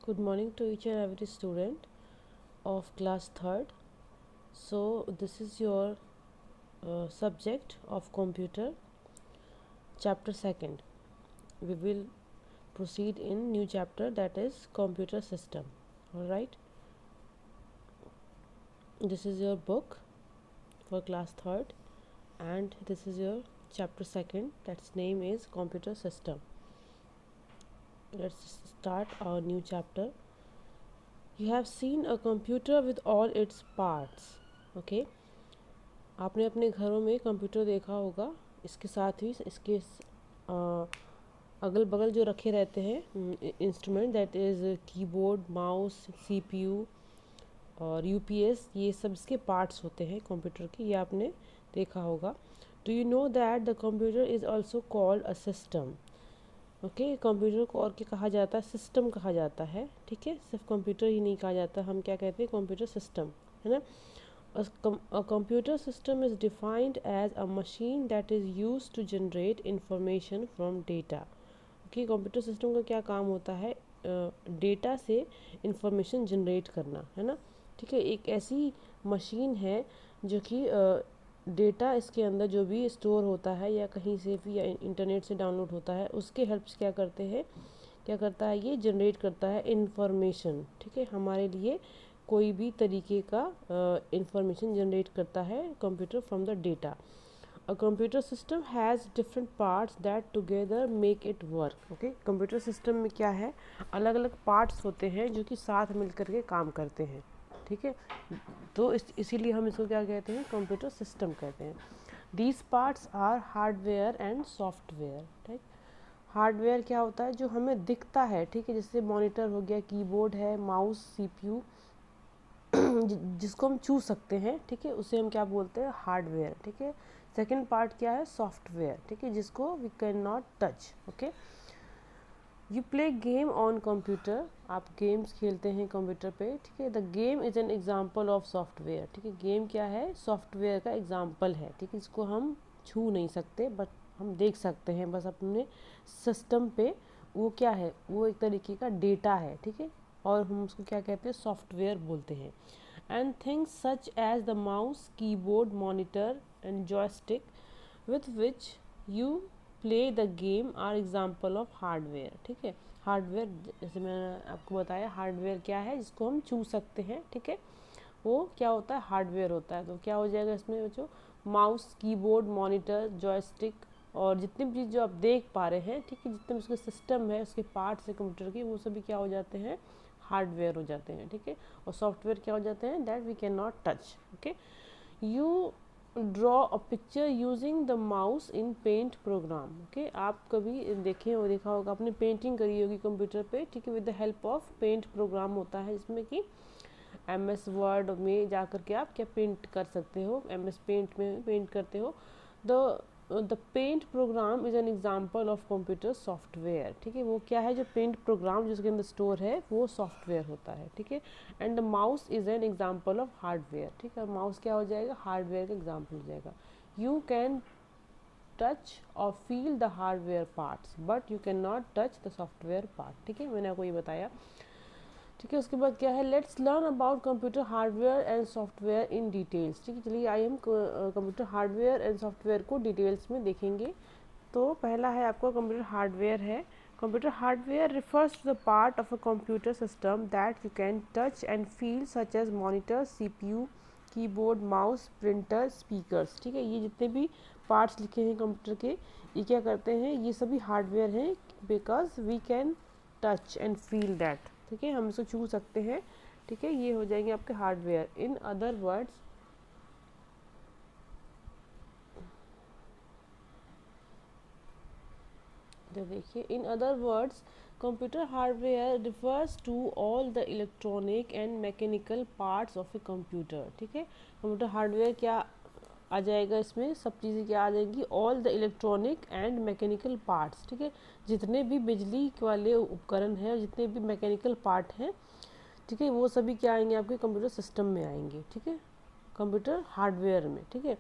Good morning to each and every student of class 3rd. So this is your subject of computer, chapter 2nd. We will proceed in new chapter, that is computer system. All right. This is your book for class 3rd, and this is your chapter 2nd. That's name is computer system. Let's start our new chapter. You have seen a computer with all its parts. Okay. आपने अपने घरों में computer देखा होगा, इसके साथ ही इसके अगल बगल जो रखे रहते हैं instrument, that is keyboard, mouse, CPU और यूपीएस, ये सब इसके पार्ट्स होते हैं कंप्यूटर के, ये आपने देखा होगा. Do you know that the computer is also called a system. Okay, computer को और क्या कहा जाता है? सिस्टम कहा जाता है. ठीक है, सिर्फ कंप्यूटर ही नहीं कहा जाता, हम क्या कहते हैं? कंप्यूटर सिस्टम, है ना. A computer system is defined as a machine that is used to generate information from data. Okay, computer system का क्या काम होता है? डेटा से इंफॉर्मेशन जनरेट करना, है ना. ठीक है, एक ऐसी मशीन है जो कि डेटा इसके अंदर जो भी स्टोर होता है या कहीं से भी या इंटरनेट से डाउनलोड होता है, उसके हेल्प से क्या करता है? ये जनरेट करता है इंफॉर्मेशन. ठीक है, हमारे लिए कोई भी तरीके का इंफॉर्मेशन जनरेट करता है computer from the data. A computer system has different parts that together make it work. Okay, computer system में क्या है? अलग अलग पार्ट्स होते हैं जो कि साथ मिलकर के काम करते हैं. ठीक है, तो इसीलिए हम इसको क्या कहते हैं? कंप्यूटर सिस्टम कहते हैं. These parts are hardware and software. ठीक, हार्डवेयर क्या होता है? जो हमें दिखता है. ठीक है, जैसे मॉनिटर हो गया, कीबोर्ड है, माउस, सीपीयू, जिसको हम छू सकते हैं. ठीक है, उसे हम क्या बोलते हैं? हार्डवेयर. ठीक है. सेकंड पार्ट क्या है? सॉफ्टवेयर. ठीक है, जिसको we can not touch. Okay, you play game on computer. आप गेम्स खेलते हैं कंप्यूटर पे. ठीक है, the game is an example of software. ठीक है, गेम क्या है? सॉफ्टवेयर का एग्जाम्पल है. ठीक है, इसको हम छू नहीं सकते बट हम देख सकते हैं बस अपने सिस्टम पे. वो क्या है? वो एक तरीके का डेटा है. ठीक है, और हम उसको क्या कहते हैं? सॉफ्टवेयर बोलते हैं. And things such as the mouse, keyboard, monitor and joystick with which you play the game are example of hardware. ठीक है, हार्डवेयर जैसे मैंने आपको बताया, हार्डवेयर क्या है? जिसको हम छू सकते हैं. ठीक है, वो क्या होता है? हार्डवेयर होता है. तो क्या हो जाएगा इसमें बच्चों? माउस, कीबोर्ड, मॉनिटर, जॉयस्टिक और जितनी भी चीज़ जो आप देख पा रहे हैं, ठीक है, जितने भी उसके सिस्टम है, उसके पार्ट्स है कंप्यूटर के, वो सभी क्या हो जाते हैं? हार्डवेयर हो जाते हैं. ठीक है, और सॉफ्टवेयर क्या हो जाते हैं? That we can not touch. Okay, you draw a picture using the mouse in paint program. Okay, आप कभी देखें और देखा होगा, आपने पेंटिंग करी होगी कंप्यूटर पे. ठीक है, with the help of paint program होता है, जिसमें कि MS वर्ड में जा कर के आप क्या पेंट कर सकते हो? MS पेंट में पेंट करते हो. The paint program is an example of computer software. ठीक है, वो क्या है? जो पेंट प्रोग्राम जिसके अंदर स्टोर है, वो सॉफ्टवेयर होता है. ठीक है, and the mouse is an example of hardware. ठीक है, माउस क्या हो जाएगा? हार्डवेयर का एग्जाम्पल हो जाएगा. यू कैन टच और feel the hardware parts but you can not touch the software part. ठीक है, मैंने आपको ये बताया. ठीक है, उसके बाद क्या है? Let's learn about computer hardware and software in details. ठीक है, चलिए आइए हम कंप्यूटर हार्डवेयर एंड सॉफ्टवेयर को डिटेल्स में देखेंगे. तो पहला है आपका कंप्यूटर हार्डवेयर है. Computer hardware refers to the part of a computer system that you can touch and feel such as monitor, CPU, keyboard, mouse, printer, speakers. ठीक है, ये जितने भी पार्ट्स लिखे हैं कंप्यूटर के, ये क्या करते हैं? ये सभी हार्डवेयर हैं, because we can touch and feel that. ठीक है, हम इसको छू सकते हैं. ठीक है, ये हो जाएंगे आपके हार्डवेयर. इन अदर वर्ड्स, तो देखिए, in other words computer hardware refers to all the electronic and mechanical parts of a computer. ठीक है, कंप्यूटर हार्डवेयर क्या आ जाएगा इसमें? सब चीज़ें क्या आ जाएंगी? All the electronic and mechanical parts. ठीक है, जितने भी बिजली वाले उपकरण हैं, जितने भी मैकेनिकल पार्ट हैं, ठीक है, वो सभी क्या आएंगे? आपके कंप्यूटर सिस्टम में आएंगे. ठीक है, कंप्यूटर हार्डवेयर में. ठीक है,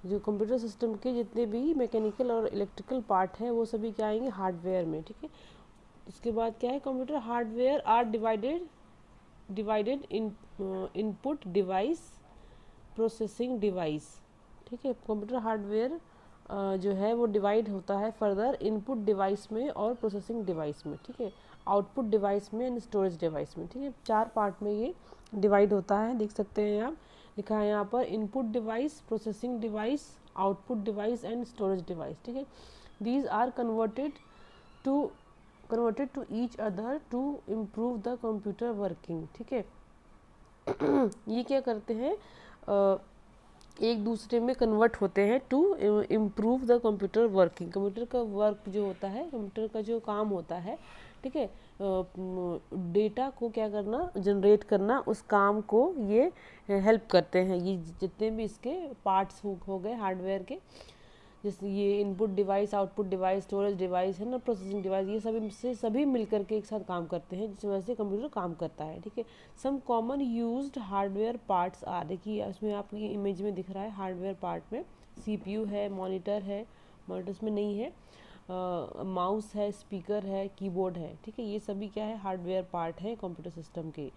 जो कंप्यूटर सिस्टम के जितने भी मैकेनिकल और इलेक्ट्रिकल पार्ट हैं, वो सभी क्या आएंगे? हार्डवेयर में. ठीक है, उसके बाद क्या है, computer hardware are divided in input device, processing device. ठीक है, कंप्यूटर हार्डवेयर जो है वो डिवाइड होता है फर्दर इनपुट डिवाइस में और प्रोसेसिंग डिवाइस में। ठीक है, आउटपुट डिवाइस में एंड स्टोरेज डिवाइस में। ठीक है, 4 पार्ट में ये डिवाइड होता है, देख सकते हैं आप, लिखा है यहाँ पर input device, processing device, output device and storage device. ठीक है, these are converted to each other to improve the computer working. ठीक है, ये क्या करते हैं, एक दूसरे में कन्वर्ट होते हैं to improve the computer working. Computer का वर्क जो होता है, कंप्यूटर का जो काम होता है, ठीक है, डेटा को क्या करना, जनरेट करना, उस काम को ये हेल्प करते हैं। ये जितने भी इसके पार्ट्स हो गए हार्डवेयर के, जैसे ये input device, output device, storage device है ना, प्रोसेसिंग डिवाइस, ये सभी मिल करके एक साथ काम करते हैं, जिस वजह से कंप्यूटर काम करता है। ठीक है, some common used hardware parts are, देखिए इसमें आपकी इमेज में दिख रहा है हार्डवेयर पार्ट में सीपीयू है, मॉनिटर है, मॉनिटर इसमें नहीं है, माउस है, स्पीकर है, कीबोर्ड है। ठीक है, ये सभी क्या है, हार्डवेयर पार्ट है कंप्यूटर सिस्टम के।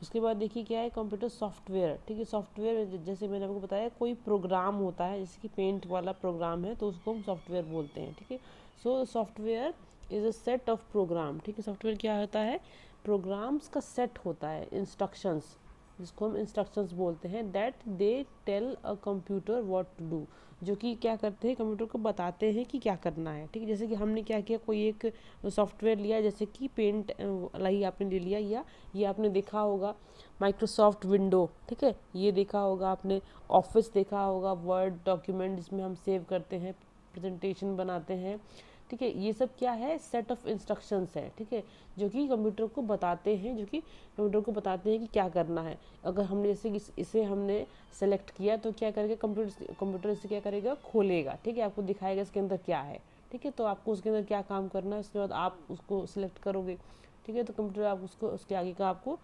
उसके बाद देखिए क्या है, कंप्यूटर सॉफ्टवेयर। ठीक है, सॉफ्टवेयर जैसे मैंने आपको बताया कोई प्रोग्राम होता है, जैसे कि पेंट वाला प्रोग्राम है तो उसको हम सॉफ्टवेयर बोलते हैं। ठीक है, so software is a set of program. ठीक है, सॉफ्टवेयर क्या होता है, प्रोग्राम्स का सेट होता है, इंस्ट्रक्शंस, जिसको हम इंस्ट्रक्शंस बोलते हैं, that they tell a computer what to do, जो कि क्या करते हैं, कंप्यूटर को बताते हैं कि क्या करना है। ठीक है, जैसे कि हमने क्या किया, कोई एक सॉफ्टवेयर लिया, जैसे कि पेंट ही आपने ले लिया, या ये आपने देखा होगा माइक्रोसॉफ्ट विंडो। ठीक है, ये देखा होगा आपने, ऑफिस देखा होगा, वर्ड डॉक्यूमेंट जिसमें हम सेव करते हैं, प्रेजेंटेशन बनाते हैं। ठीक है, ये सब क्या है, सेट ऑफ इंस्ट्रक्शंस है। ठीक है, जो कि कंप्यूटर को बताते हैं, कि क्या करना है। अगर हमने जैसे कि इसे हमने सेलेक्ट किया तो क्या करेगा, कंप्यूटर इसे क्या करेगा, खोलेगा। ठीक है, आपको दिखाएगा इसके अंदर क्या है। ठीक है, तो आपको उसके अंदर क्या काम करना है, उसके बाद आप उसको सिलेक्ट करोगे। ठीक है, तो कंप्यूटर आप उसको उसके आगे का आपको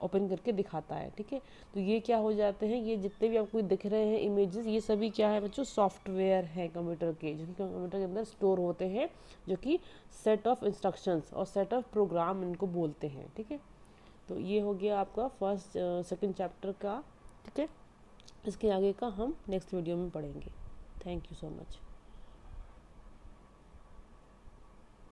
ओपन करके दिखाता है। ठीक है, तो ये क्या हो जाते हैं, ये जितने भी आपको दिख रहे हैं इमेजेस, ये सभी क्या है बच्चों, सॉफ्टवेयर है कंप्यूटर के, जो कि कंप्यूटर के अंदर स्टोर होते हैं, जो कि सेट ऑफ इंस्ट्रक्शंस और सेट ऑफ प्रोग्राम इनको बोलते हैं। ठीक है, तो ये हो गया आपका फर्स्ट सेकंड चैप्टर का। ठीक है, इसके आगे का हम नेक्स्ट वीडियो में पढ़ेंगे। Thank you so much.